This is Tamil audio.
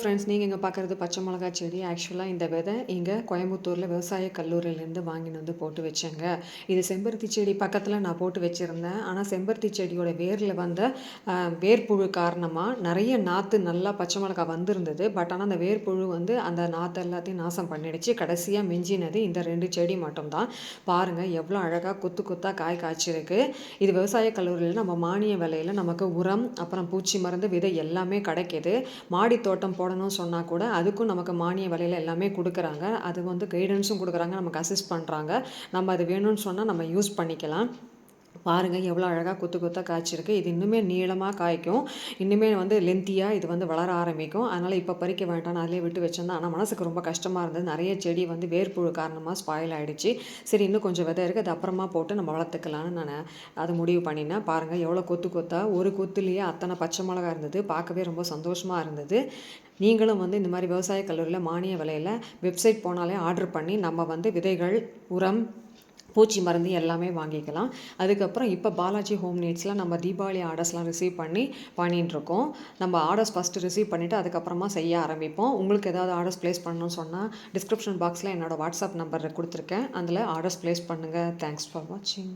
ஃப்ரெண்ட்ஸ், நீங்கள் இங்கே பார்க்குறது பச்சை மிளகா செடி. ஆக்சுவலாக இந்த விதை இங்கே கோயம்புத்தூரில் விவசாய கல்லூரியிலேருந்து வாங்கின்னு வந்து போட்டு வச்சேங்க. இது செம்பருத்தி செடி பக்கத்தில் நான் போட்டு வச்சுருந்தேன். ஆனால் செம்பருத்தி செடியோட வேரில் வந்த வேர்ப்புழு காரணமாக நிறைய நாற்று நல்லா பச்சை மிளகா வந்திருந்தது. பட் ஆனால் அந்த வேர்ப்புழு வந்து அந்த நாற்று எல்லாத்தையும் நாசம் பண்ணிடுச்சு. கடைசியாக மிஞ்சினது இந்த 2 செடி மட்டும்தான். பாருங்கள் எவ்வளோ அழகாக கொத்து கொத்தாக காய் காய்ச்சிருக்கு. இது விவசாய கல்லூரியில் நம்ம மானிய விலையில் நமக்கு உரம், அப்புறம் பூச்சி மருந்து, விதை எல்லாமே கிடைக்கிது. மாடி தோட்டம் போடணும்னு சொன்னால் கூட அதுக்கும் நமக்கு மானிய விலையில் எல்லாமே கொடுக்குறாங்க. அது வந்து கைடன்ஸும் கொடுக்குறாங்க, நமக்கு அசிஸ்ட் பண்ணுறாங்க. நம்ம அது வேணும்னு சொன்னால் நம்ம யூஸ் பண்ணிக்கலாம். பாருங்கள் எவ்வளோ அழகாக கொத்து கொத்தாக காய்ச்சிருக்கு. இது இன்னுமே நீளமாக காய்க்கும். இன்னுமே வந்து லென்த்தியாக இது வந்து வளர ஆரம்பிக்கும். அதனால் இப்போ பறிக்க வேண்டாம், அதிலே விட்டு வச்சிருந்தேன். ஆனால் மனசுக்கு ரொம்ப கஷ்டமாக இருந்தது. நிறைய செடி வந்து வேர்ப்புழு காரணமாக ஸ்பாயில் ஆகிடுச்சு. சரி, இன்னும் கொஞ்சம் விதை இருக்குது, அது அப்புறமா போட்டு நம்ம வளர்த்துக்கலான்னு நான் அது முடிவு பண்ணினேன். பாருங்கள் எவ்வளோ கொத்து கொத்தாக ஒரு கொத்துலேயே அத்தனை பச்சை மிளகா இருந்தது. பார்க்கவே ரொம்ப சந்தோஷமாக இருந்தது. நீங்களும் வந்து இந்த மாதிரி விவசாய கல்லூரியில் மானிய விலையில் வெப்சைட் போனாலே ஆர்டர் பண்ணி நம்ம வந்து விதைகள், உரம், பூச்சி மருந்து எல்லாமே வாங்கிக்கலாம். அதுக்கப்புறம் இப்போ பாலாஜி ஹோம் நீட்ஸில் நம்ம தீபாவளி ஆர்டர்ஸ்லாம் ரிசீவ் பண்ணிகிட்ருக்கோம். நம்ம ஆர்டர்ஸ் ஃபஸ்ட்டு ரிசீவ் பண்ணிவிட்டு அதுக்கப்புறமா செய்ய ஆரம்பிப்போம். உங்களுக்கு ஏதாவது ஆர்டர்ஸ் ப்ளேஸ் பண்ணணும்னு சொன்னால் டிஸ்கிரிப்ஷன் பாக்ஸில் என்னோடய வாட்ஸ்அப் நம்பர் கொடுத்துருக்கேன். அதில் ஆர்டர்ஸ் ப்ளேஸ் பண்ணுங்கள். தேங்க்ஸ் ஃபார் வாட்சிங்.